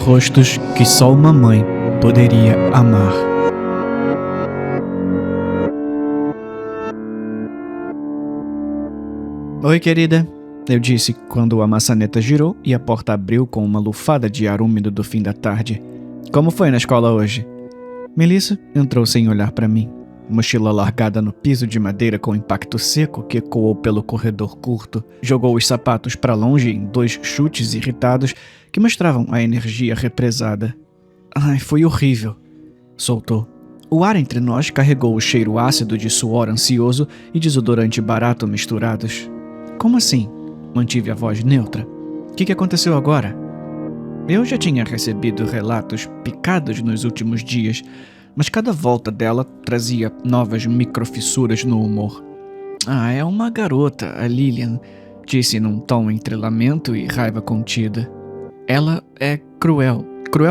Rostos que só uma mãe poderia amar. Oi, querida, eu disse quando a maçaneta girou e a porta abriu com uma lufada de ar úmido do fim da tarde. Como foi na escola hoje? Melissa entrou sem olhar para mim. Mochila largada no piso de madeira com impacto seco que ecoou pelo corredor curto, jogou os sapatos para longe em 2 chutes irritados que mostravam a energia represada. Ai, foi horrível, soltou. O ar entre nós carregou o cheiro ácido de suor ansioso e desodorante barato misturados. Como assim? Mantive a voz neutra. O que aconteceu agora? Eu já tinha recebido relatos picados nos últimos dias, mas cada volta dela trazia novas microfissuras no humor. É uma garota, a Lilian, disse num tom entre lamento e raiva contida. Ela é cruel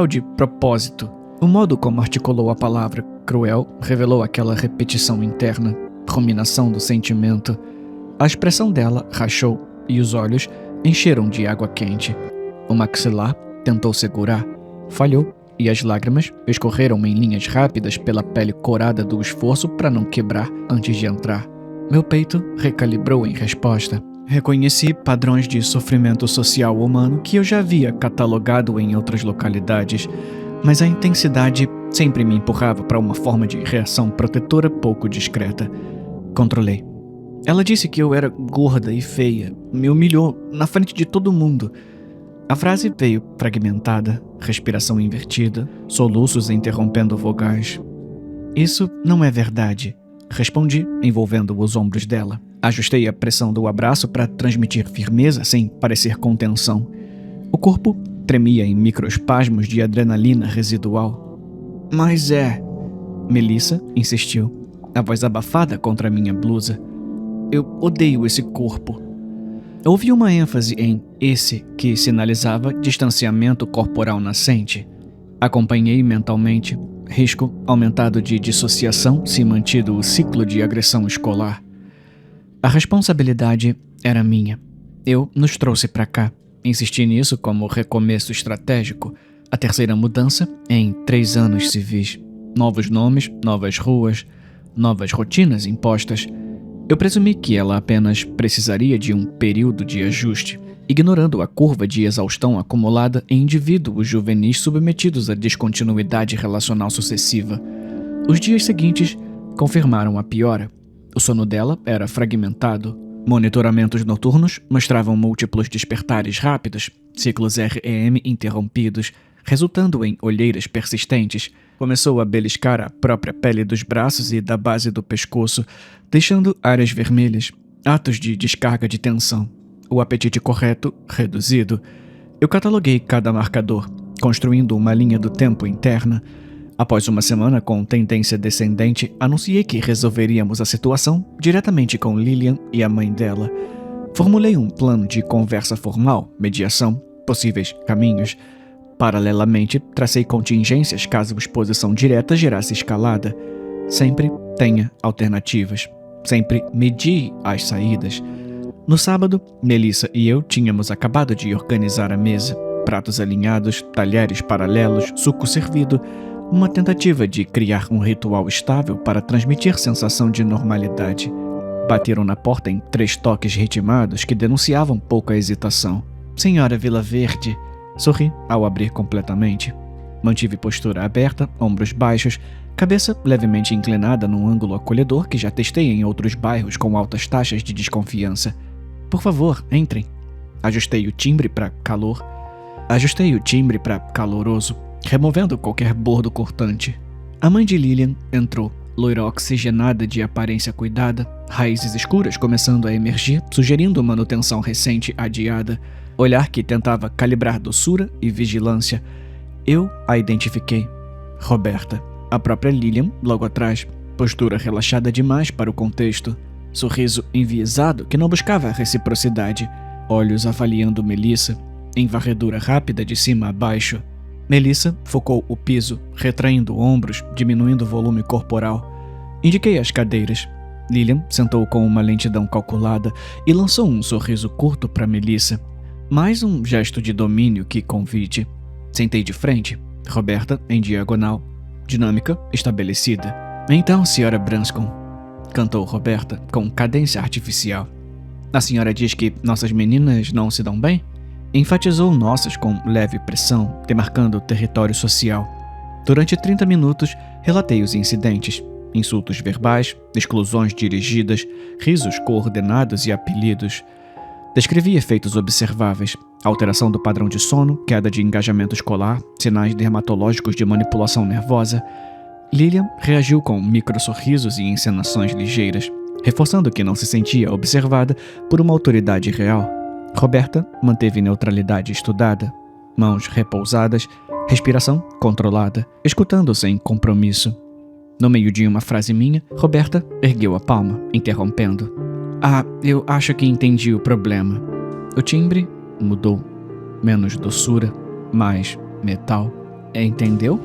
de propósito. O modo como articulou a palavra cruel revelou aquela repetição interna, ruminação do sentimento. A expressão dela rachou e os olhos encheram de água quente. O maxilar tentou segurar, falhou. E as lágrimas escorreram em linhas rápidas pela pele corada do esforço para não quebrar antes de entrar. Meu peito recalibrou em resposta. Reconheci padrões de sofrimento social humano que eu já havia catalogado em outras localidades, mas a intensidade sempre me empurrava para uma forma de reação protetora pouco discreta. Controlei. Ela disse que eu era gorda e feia, me humilhou na frente de todo mundo. A frase veio fragmentada, respiração invertida, soluços interrompendo vogais. Isso não é verdade, respondi, envolvendo os ombros dela. Ajustei a pressão do abraço para transmitir firmeza sem parecer contenção. O corpo tremia em microespasmos de adrenalina residual. Mas Melissa insistiu, a voz abafada contra minha blusa. Eu odeio esse corpo. Houve uma ênfase em esse que sinalizava distanciamento corporal nascente. Acompanhei mentalmente, risco aumentado de dissociação se mantido o ciclo de agressão escolar. A responsabilidade era minha. Eu nos trouxe para cá. Insisti nisso como recomeço estratégico. A terceira mudança em 3 anos civis. Novos nomes, novas ruas, novas rotinas impostas. Eu presumi que ela apenas precisaria de um período de ajuste, ignorando a curva de exaustão acumulada em indivíduos juvenis submetidos à descontinuidade relacional sucessiva. Os dias seguintes confirmaram a piora. O sono dela era fragmentado. Monitoramentos noturnos mostravam múltiplos despertares rápidos, ciclos REM interrompidos, resultando em olheiras persistentes. Começou a beliscar a própria pele dos braços e da base do pescoço, deixando áreas vermelhas, atos de descarga de tensão. O apetite correto, reduzido. Eu cataloguei cada marcador, construindo uma linha do tempo interna. Após uma semana com tendência descendente, anunciei que resolveríamos a situação diretamente com Lilian e a mãe dela. Formulei um plano de conversa formal, mediação, possíveis caminhos. Paralelamente, tracei contingências caso exposição direta gerasse escalada. Sempre tenha alternativas. Sempre medi as saídas. No sábado, Melissa e eu tínhamos acabado de organizar a mesa. Pratos alinhados, talheres paralelos, suco servido. Uma tentativa de criar um ritual estável para transmitir sensação de normalidade. Bateram na porta em 3 toques ritmados que denunciavam pouca hesitação. Senhora Vila Verde. Sorri ao abrir completamente. Mantive postura aberta, ombros baixos, cabeça levemente inclinada num ângulo acolhedor que já testei em outros bairros com altas taxas de desconfiança. Por favor, entrem. Ajustei o timbre para caloroso, removendo qualquer bordo cortante. A mãe de Lilian entrou, loira oxigenada de aparência cuidada, raízes escuras começando a emergir, sugerindo manutenção recente adiada. Olhar que tentava calibrar doçura e vigilância. Eu a identifiquei. Roberta. A própria Lilian, logo atrás. Postura relaxada demais para o contexto. Sorriso enviesado que não buscava reciprocidade. Olhos avaliando Melissa. Em varredura rápida de cima a baixo. Melissa focou o piso, retraindo ombros, diminuindo o volume corporal. Indiquei as cadeiras. Lilian sentou com uma lentidão calculada e lançou um sorriso curto para Melissa. Mais um gesto de domínio que convite. Sentei de frente, Roberta em diagonal, dinâmica estabelecida. Então, Sra. Branscombe, cantou Roberta com cadência artificial. A senhora diz que nossas meninas não se dão bem? Enfatizou nossas com leve pressão, demarcando o território social. Durante 30 minutos, relatei os incidentes. Insultos verbais, exclusões dirigidas, risos coordenados e apelidos. Descrevi efeitos observáveis, alteração do padrão de sono, queda de engajamento escolar, sinais dermatológicos de manipulação nervosa. Lilian reagiu com microsorrisos e encenações ligeiras, reforçando que não se sentia observada por uma autoridade real. Roberta manteve neutralidade estudada, mãos repousadas, respiração controlada, escutando sem compromisso. No meio de uma frase minha, Roberta ergueu a palma, interrompendo. Eu acho que entendi o problema. O timbre mudou. Menos doçura, mais metal. Entendeu?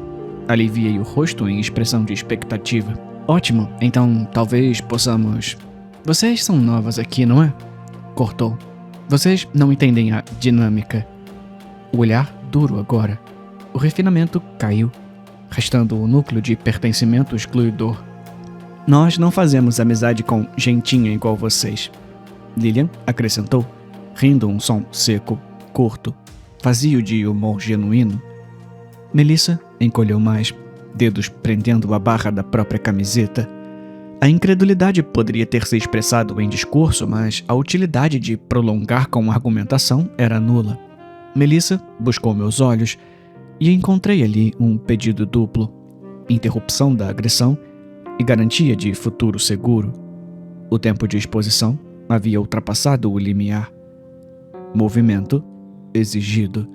Aliviei o rosto em expressão de expectativa. Ótimo, então talvez possamos... Vocês são novas aqui, não é? Cortou. Vocês não entendem a dinâmica. O olhar duro agora. O refinamento caiu, restando o núcleo de pertencimento excluidor. Nós não fazemos amizade com gentinha igual vocês. Lilian acrescentou, rindo um som seco, curto, vazio de humor genuíno. Melissa encolheu mais, dedos prendendo a barra da própria camiseta. A incredulidade poderia ter se expressado em discurso, mas a utilidade de prolongar com argumentação era nula. Melissa buscou meus olhos e encontrei ali um pedido duplo, interrupção da agressão e garantia de futuro seguro. O tempo de exposição havia ultrapassado o limiar. Movimento exigido.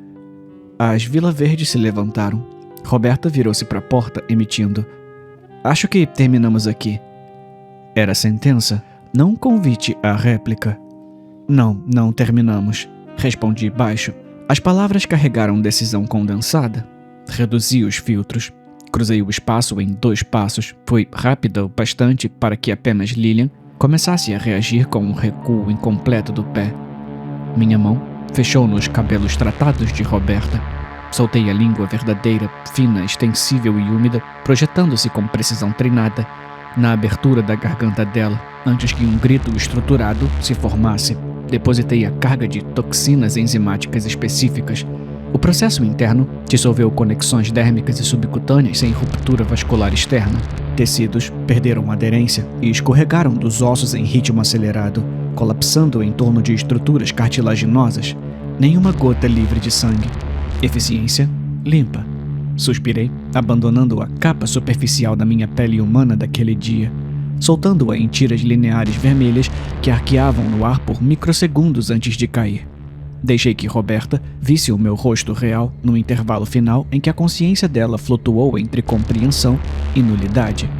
As Vila Verde se levantaram. Roberta virou-se para a porta, emitindo: Acho que terminamos aqui. Era sentença, não convite à réplica. Não terminamos, respondi baixo. As palavras carregaram decisão condensada. Reduzi os filtros. Cruzei o espaço em 2 passos. Foi rápida o bastante para que apenas Lilian começasse a reagir com um recuo incompleto do pé. Minha mão fechou nos cabelos tratados de Roberta. Soltei a língua verdadeira, fina, extensível e úmida, projetando-se com precisão treinada na abertura da garganta dela, antes que um grito estruturado se formasse. Depositei a carga de toxinas enzimáticas específicas. O processo interno dissolveu conexões dérmicas e subcutâneas sem ruptura vascular externa. Tecidos perderam aderência e escorregaram dos ossos em ritmo acelerado, colapsando em torno de estruturas cartilaginosas. Nenhuma gota livre de sangue. Eficiência limpa. Suspirei, abandonando a capa superficial da minha pele humana daquele dia, soltando-a em tiras lineares vermelhas que arqueavam no ar por microsegundos antes de cair. Deixei que Roberta visse o meu rosto real no intervalo final em que a consciência dela flutuou entre compreensão e nulidade.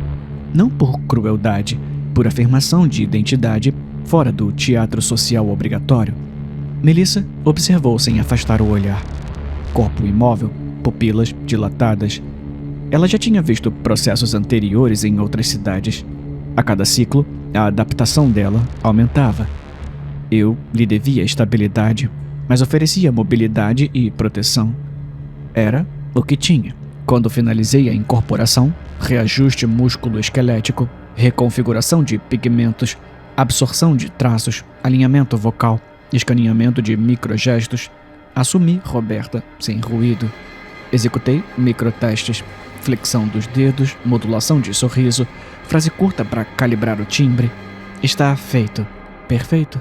Não por crueldade, por afirmação de identidade fora do teatro social obrigatório. Melissa observou sem afastar o olhar. Corpo imóvel, pupilas dilatadas. Ela já tinha visto processos anteriores em outras cidades. A cada ciclo, a adaptação dela aumentava. Eu lhe devia estabilidade, mas oferecia mobilidade e proteção. Era o que tinha. Quando finalizei a incorporação, reajuste músculo-esquelético, reconfiguração de pigmentos, absorção de traços, alinhamento vocal, escaneamento de microgestos, assumi Roberta sem ruído. Executei microtestes, flexão dos dedos, modulação de sorriso, frase curta para calibrar o timbre. Está feito. Perfeito.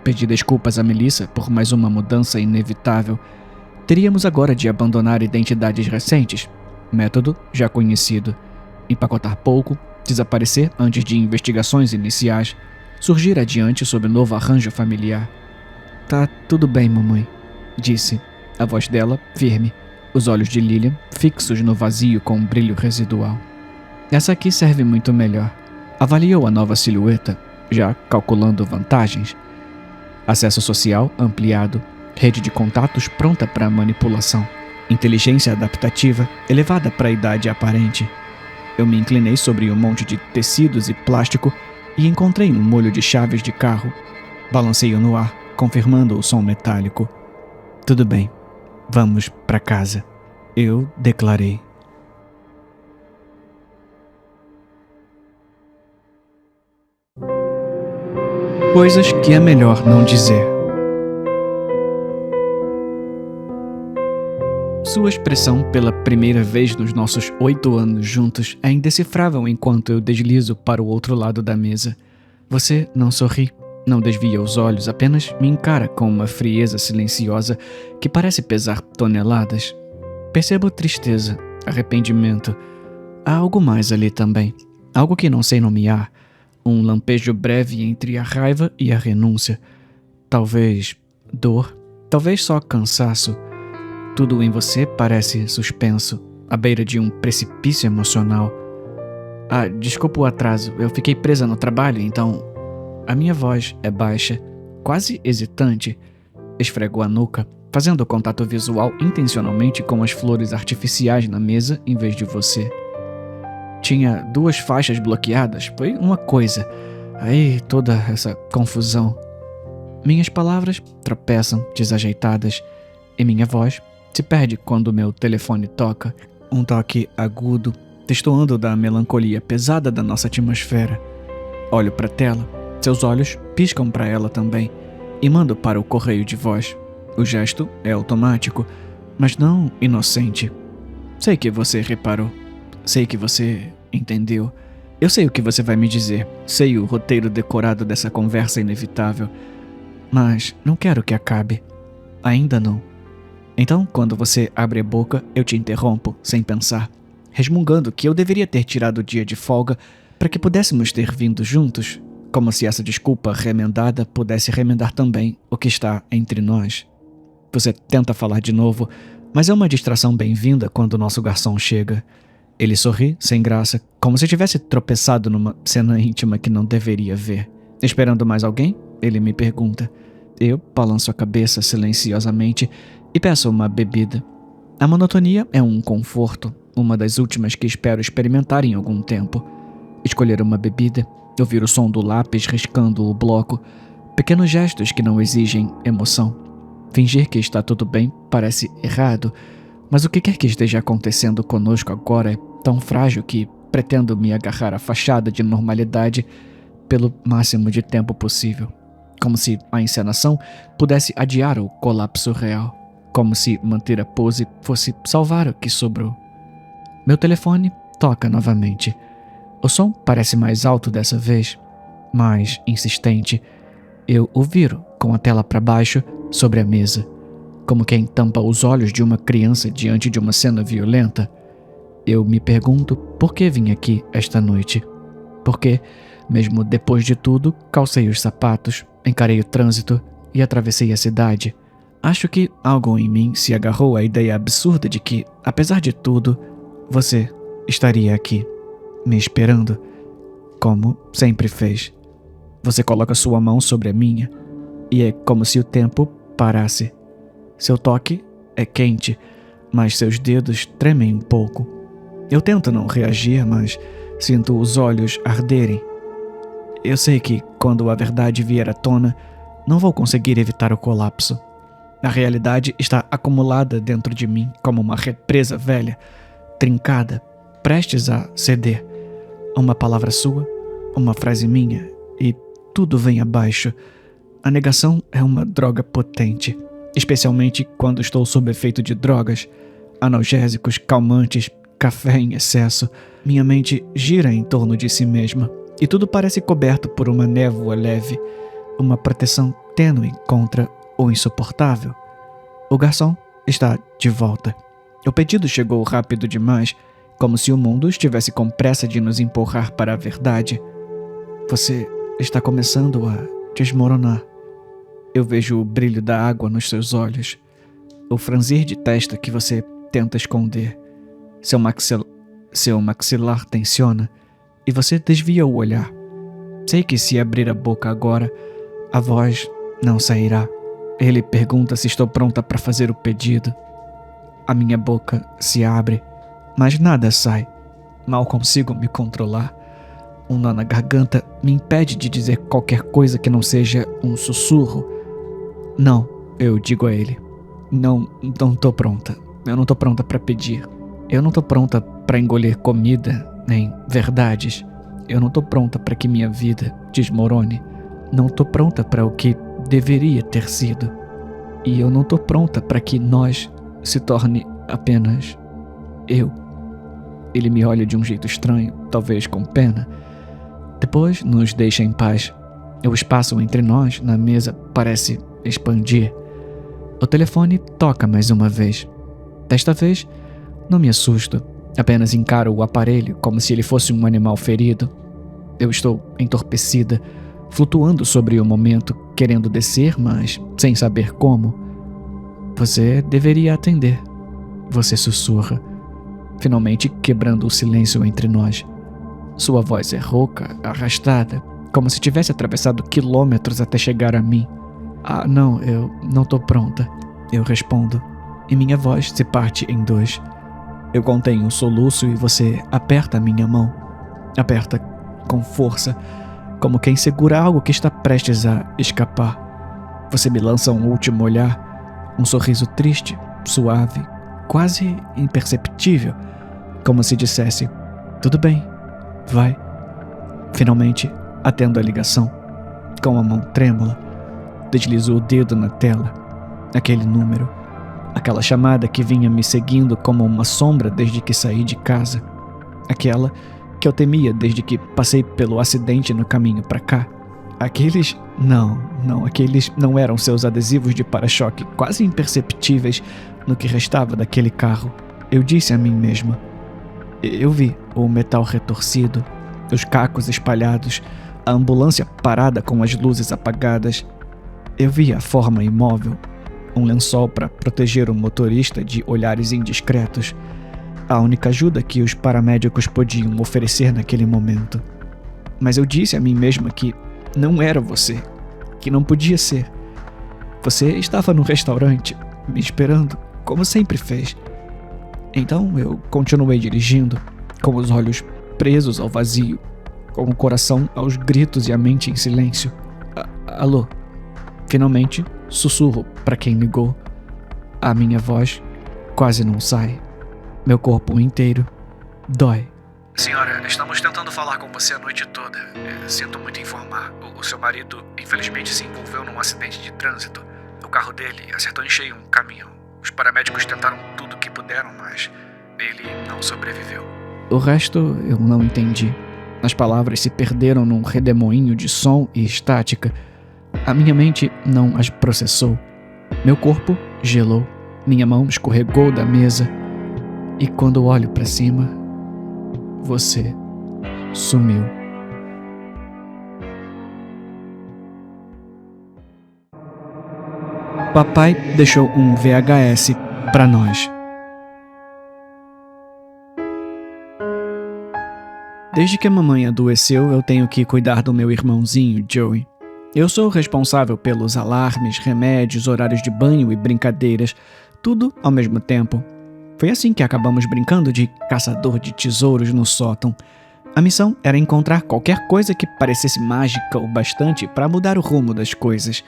Pedi desculpas a Melissa por mais uma mudança inevitável. Teríamos agora de abandonar identidades recentes. Método já conhecido. Empacotar pouco, desaparecer antes de investigações iniciais, surgir adiante sob novo arranjo familiar. Tá tudo bem, mamãe, disse, a voz dela firme, os olhos de Lilian fixos no vazio com um brilho residual. Essa aqui serve muito melhor. Avaliou a nova silhueta, já calculando vantagens. Acesso social ampliado, rede de contatos pronta para manipulação, inteligência adaptativa elevada para a idade aparente. Eu me inclinei sobre um monte de tecidos e plástico e encontrei um molho de chaves de carro. Balancei-o no ar, confirmando o som metálico. Tudo bem, vamos para casa. Eu declarei. Coisas que é melhor não dizer. Sua expressão pela primeira vez nos nossos 8 anos juntos é indecifrável enquanto eu deslizo para o outro lado da mesa. Você não sorri, não desvia os olhos, apenas me encara com uma frieza silenciosa que parece pesar toneladas. Percebo tristeza, arrependimento. Há algo mais ali também, algo que não sei nomear. Um lampejo breve entre a raiva e a renúncia. Talvez dor, talvez só cansaço. Tudo em você parece suspenso, à beira de um precipício emocional. Desculpa o atraso, eu fiquei presa no trabalho, então... A minha voz é baixa, quase hesitante. Esfrego a nuca, fazendo contato visual intencionalmente com as flores artificiais na mesa em vez de você. Tinha 2 faixas bloqueadas, foi uma coisa. Aí toda essa confusão. Minhas palavras tropeçam, desajeitadas, e minha voz se perde quando meu telefone toca. Um toque agudo, destoando da melancolia pesada da nossa atmosfera. Olho para a tela, seus olhos piscam para ela também, e mando para o correio de voz. O gesto é automático, mas não inocente. Sei que você reparou. Sei que você entendeu. Eu sei o que você vai me dizer. Sei o roteiro decorado dessa conversa inevitável. Mas não quero que acabe. Ainda não. Então, quando você abre a boca, eu te interrompo, sem pensar, resmungando que eu deveria ter tirado o dia de folga para que pudéssemos ter vindo juntos, como se essa desculpa remendada pudesse remendar também o que está entre nós. Você tenta falar de novo, mas é uma distração bem-vinda quando o nosso garçom chega. Ele sorri, sem graça, como se tivesse tropeçado numa cena íntima que não deveria ver. Esperando mais alguém? Ele me pergunta. Eu balanço a cabeça silenciosamente e peço uma bebida. A monotonia é um conforto, uma das últimas que espero experimentar em algum tempo. Escolher uma bebida, ouvir o som do lápis riscando o bloco, pequenos gestos que não exigem emoção. Fingir que está tudo bem parece errado, mas o que quer que esteja acontecendo conosco agora é tão frágil que pretendo me agarrar à fachada de normalidade pelo máximo de tempo possível. Como se a encenação pudesse adiar o colapso real. Como se manter a pose fosse salvar o que sobrou. Meu telefone toca novamente. O som parece mais alto dessa vez, mais insistente. Eu o viro com a tela para baixo sobre a mesa, como quem tampa os olhos de uma criança diante de uma cena violenta. Eu me pergunto por que vim aqui esta noite. Por que, mesmo depois de tudo, calcei os sapatos, encarei o trânsito e atravessei a cidade. Acho que algo em mim se agarrou à ideia absurda de que, apesar de tudo, você estaria aqui, me esperando, como sempre fez. Você coloca sua mão sobre a minha, e é como se o tempo parasse. Seu toque é quente, mas seus dedos tremem um pouco. Eu tento não reagir, mas sinto os olhos arderem. Eu sei que, quando a verdade vier à tona, não vou conseguir evitar o colapso. A realidade está acumulada dentro de mim como uma represa velha, trincada, prestes a ceder. Uma palavra sua, uma frase minha, e tudo vem abaixo. A negação é uma droga potente, especialmente quando estou sob efeito de drogas, analgésicos, calmantes, café em excesso. Minha mente gira em torno de si mesma, e tudo parece coberto por uma névoa leve, uma proteção tênue contra o insuportável. O garçom está de volta. O pedido chegou rápido demais, como se o mundo estivesse com pressa de nos empurrar para a verdade. Você está começando a desmoronar. Eu vejo o brilho da água nos seus olhos, o franzir de testa que você tenta esconder. Seu maxilar tensiona e você desvia o olhar. Sei que se abrir a boca agora, a voz não sairá. Ele pergunta se estou pronta para fazer o pedido. A minha boca se abre, mas nada sai. Mal consigo me controlar. Um nó na garganta me impede de dizer qualquer coisa que não seja um sussurro. Não, eu digo a ele. Não tô pronta. Eu não tô pronta pra pedir. Eu não tô pronta pra engolir comida, nem verdades. Eu não tô pronta pra que minha vida desmorone. Não tô pronta pra o que deveria ter sido. E eu não tô pronta pra que nós se torne apenas eu. Ele me olha de um jeito estranho, talvez com pena. Depois nos deixa em paz. O espaço entre nós na mesa parece expandir. O telefone toca mais uma vez. Desta vez, não me assusto. Apenas encaro o aparelho como se ele fosse um animal ferido. Eu estou entorpecida, flutuando sobre o momento, querendo descer, mas sem saber como. Você deveria atender. Você sussurra, finalmente quebrando o silêncio entre nós. Sua voz é rouca, arrastada, como se tivesse atravessado quilômetros até chegar a mim. Ah, não, eu não tô pronta, eu respondo, e minha voz se parte em dois. Eu contenho um soluço e você aperta a minha mão. Aperta com força, como quem segura algo que está prestes a escapar. Você me lança um último olhar, um sorriso triste, suave, quase imperceptível, como se dissesse, tudo bem, vai. Finalmente, atendo a ligação. Com a mão trêmula, deslizo o dedo na tela. Aquele número, aquela chamada que vinha me seguindo como uma sombra desde que saí de casa. Aquela que eu temia desde que passei pelo acidente no caminho para cá. Aqueles não eram seus adesivos de para-choque quase imperceptíveis no que restava daquele carro. Eu disse a mim mesma. Eu vi o metal retorcido, os cacos espalhados, a ambulância parada com as luzes apagadas. Eu vi a forma imóvel, um lençol para proteger o motorista de olhares indiscretos. A única ajuda que os paramédicos podiam oferecer naquele momento. Mas eu disse a mim mesma que não era você, que não podia ser. Você estava no restaurante, me esperando, como sempre fez. Então eu continuei dirigindo, com os olhos presos ao vazio, com o coração aos gritos e a mente em silêncio. Alô? Finalmente, sussurro para quem ligou. A minha voz quase não sai. Meu corpo inteiro dói. Senhora, estamos tentando falar com você a noite toda. Sinto muito informar. O seu marido, infelizmente, se envolveu num acidente de trânsito. O carro dele acertou em cheio um caminhão. Os paramédicos tentaram tudo o que puderam, mas ele não sobreviveu. O resto eu não entendi. As palavras se perderam num redemoinho de som e estática. A minha mente não as processou. Meu corpo gelou. Minha mão escorregou da mesa. E quando olho para cima, você sumiu. Papai deixou um VHS para nós. Desde que a mamãe adoeceu, eu tenho que cuidar do meu irmãozinho, Joey. Eu sou o responsável pelos alarmes, remédios, horários de banho e brincadeiras, tudo ao mesmo tempo. Foi assim que acabamos brincando de caçador de tesouros no sótão. A missão era encontrar qualquer coisa que parecesse mágica o bastante para mudar o rumo das coisas.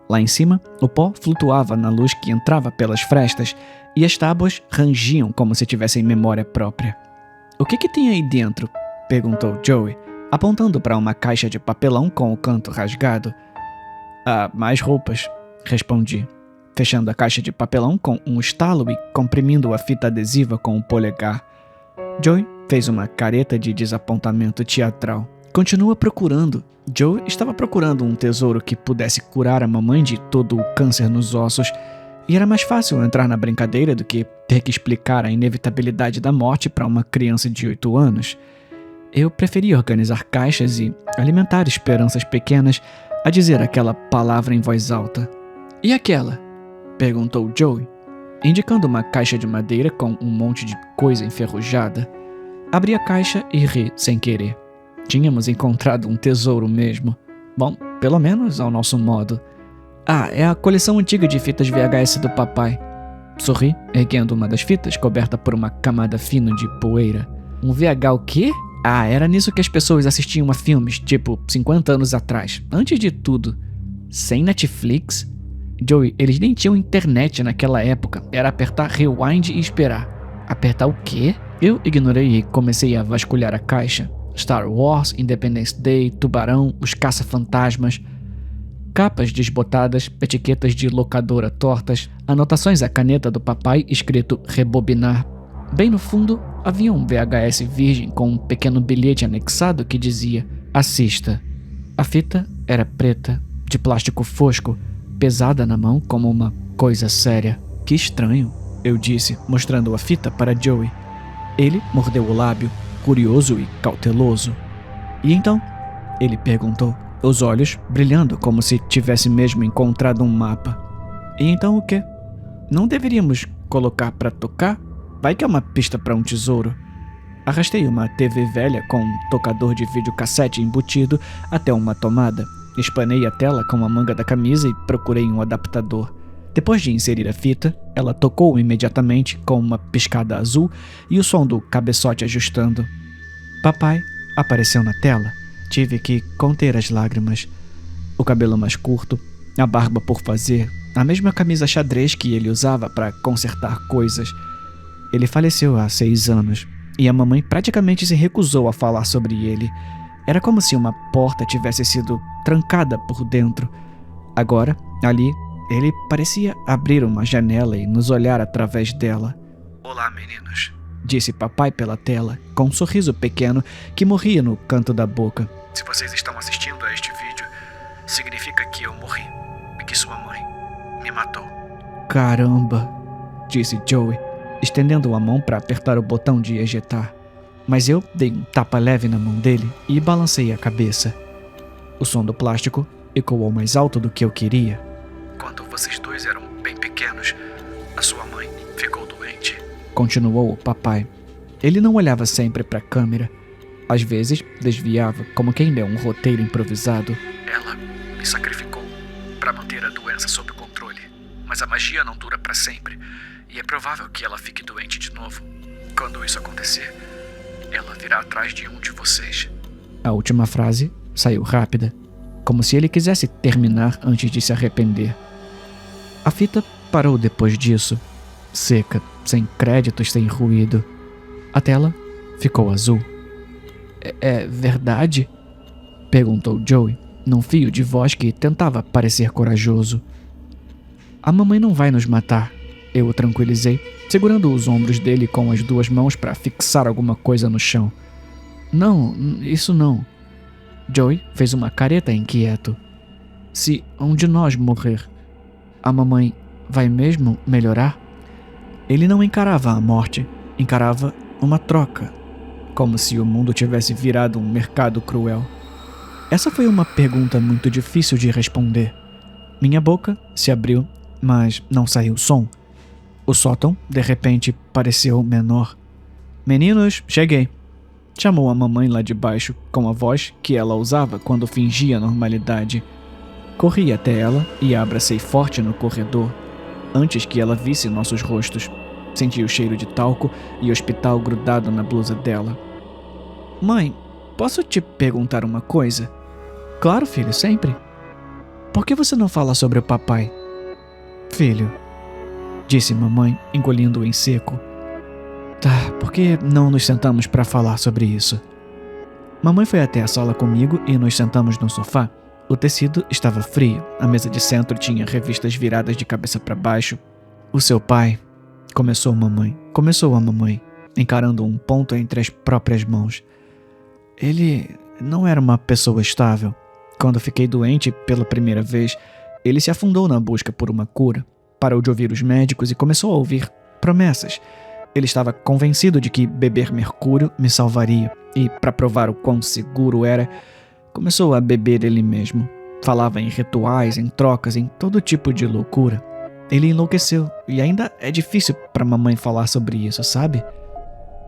Lá em cima, o pó flutuava na luz que entrava pelas frestas e as tábuas rangiam como se tivessem memória própria. "O que tem aí dentro?" perguntou Joey, apontando para uma caixa de papelão com o canto rasgado. "Ah, mais roupas", respondi, fechando a caixa de papelão com um estalo e comprimindo a fita adesiva com o polegar. Joey fez uma careta de desapontamento teatral. "Continua procurando." Joey estava procurando um tesouro que pudesse curar a mamãe de todo o câncer nos ossos, e era mais fácil entrar na brincadeira do que ter que explicar a inevitabilidade da morte para uma criança de 8 anos. Eu preferia organizar caixas e alimentar esperanças pequenas a dizer aquela palavra em voz alta. "E aquela?" perguntou Joey, indicando uma caixa de madeira com um monte de coisa enferrujada. Abri a caixa e ri sem querer. Tínhamos encontrado um tesouro mesmo. Bom, pelo menos ao nosso modo. "Ah, é a coleção antiga de fitas VHS do papai." Sorri, erguendo uma das fitas coberta por uma camada fina de poeira. "Um VH o quê?" "Ah, era nisso que as pessoas assistiam a filmes, tipo 50 anos atrás, antes de tudo." "Sem Netflix?" Joey, eles nem tinham internet naquela época. Era apertar rewind e esperar. Apertar o quê? Eu ignorei e comecei a vasculhar a caixa. Star Wars, Independence Day, Tubarão, Os Caça-Fantasmas. Capas desbotadas, etiquetas de locadora tortas, anotações à caneta do papai escrito rebobinar. Bem no fundo, havia um VHS virgem com um pequeno bilhete anexado que dizia: assista. A fita era preta, de plástico fosco, pesada na mão como uma coisa séria. Que estranho, eu disse, mostrando a fita para Joey. Ele mordeu o lábio, curioso e cauteloso. E então? Ele perguntou, os olhos brilhando como se tivesse mesmo encontrado um mapa. E então o quê? Não deveríamos colocar para tocar? Vai que é uma pista para um tesouro. Arrastei uma TV velha com um tocador de videocassete embutido até uma tomada. Espanei a tela com a manga da camisa e procurei um adaptador. Depois de inserir a fita, ela tocou imediatamente com uma piscada azul e o som do cabeçote ajustando. Papai apareceu na tela. Tive que conter as lágrimas. O cabelo mais curto, a barba por fazer, a mesma camisa xadrez que ele usava para consertar coisas. Ele faleceu há 6 anos e a mamãe praticamente se recusou a falar sobre ele. Era como se uma porta tivesse sido trancada por dentro. Agora, ali, ele parecia abrir uma janela e nos olhar através dela. Olá, meninos, disse papai pela tela, com um sorriso pequeno que morria no canto da boca. Se vocês estão assistindo a este vídeo, significa que eu morri e que sua mãe me matou. Caramba, disse Joey, estendendo a mão para apertar o botão de ejetar. Mas eu dei um tapa leve na mão dele e balancei a cabeça. O som do plástico ecoou mais alto do que eu queria. Quando vocês dois eram bem pequenos, a sua mãe ficou doente. Continuou o papai. Ele não olhava sempre para a câmera. Às vezes, desviava, como quem lê um roteiro improvisado. Ela me sacrificou para manter a doença sob controle. Mas a magia não dura para sempre, e é provável que ela fique doente de novo. Quando isso acontecer, ela virá atrás de um de vocês. A última frase saiu rápida, como se ele quisesse terminar antes de se arrepender. A fita parou depois disso, seca, sem créditos, sem ruído. A tela ficou azul. É verdade? Perguntou Joey, num fio de voz que tentava parecer corajoso. A mamãe não vai nos matar, eu o tranquilizei, segurando os ombros dele com as 2 mãos para fixar alguma coisa no chão. Não, isso não. Joey fez uma careta inquieto. Se um de nós morrer, a mamãe vai mesmo melhorar? Ele não encarava a morte, encarava uma troca, como se o mundo tivesse virado um mercado cruel. Essa foi uma pergunta muito difícil de responder. Minha boca se abriu, mas não saiu som. O sótão, de repente, pareceu menor. Meninos, cheguei. Chamou a mamãe lá de baixo, com a voz que ela usava quando fingia normalidade. Corri até ela e a abracei forte no corredor, antes que ela visse nossos rostos. Senti o cheiro de talco e hospital grudado na blusa dela. Mãe, posso te perguntar uma coisa? Claro, filho, sempre. Por que você não fala sobre o papai? Filho, disse mamãe, engolindo em seco. Tá, por que não nos sentamos para falar sobre isso? Mamãe foi até a sala comigo e nos sentamos no sofá. O tecido estava frio, a mesa de centro tinha revistas viradas de cabeça para baixo. O seu pai... Começou a mamãe, encarando um ponto entre as próprias mãos. Ele não era uma pessoa estável. Quando fiquei doente pela primeira vez, ele se afundou na busca por uma cura. Parou de ouvir os médicos e começou a ouvir promessas. Ele estava convencido de que beber mercúrio me salvaria. E, para provar o quão seguro era, começou a beber ele mesmo. Falava em rituais, em trocas, em todo tipo de loucura. Ele enlouqueceu, e ainda é difícil para mamãe falar sobre isso, sabe?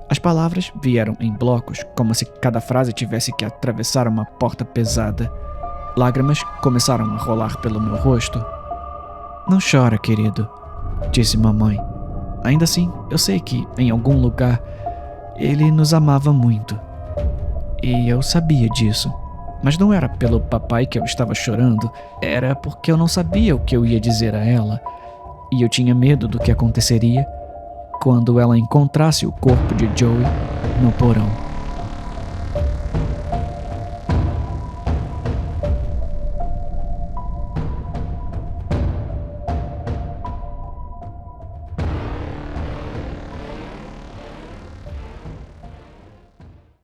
As palavras vieram em blocos, como se cada frase tivesse que atravessar uma porta pesada. Lágrimas começaram a rolar pelo meu rosto. Não chora, querido, disse mamãe. Ainda assim, eu sei que, em algum lugar, ele nos amava muito. E eu sabia disso. Mas não era pelo papai que eu estava chorando, era porque eu não sabia o que eu ia dizer a ela. E eu tinha medo do que aconteceria quando ela encontrasse o corpo de Joey no porão.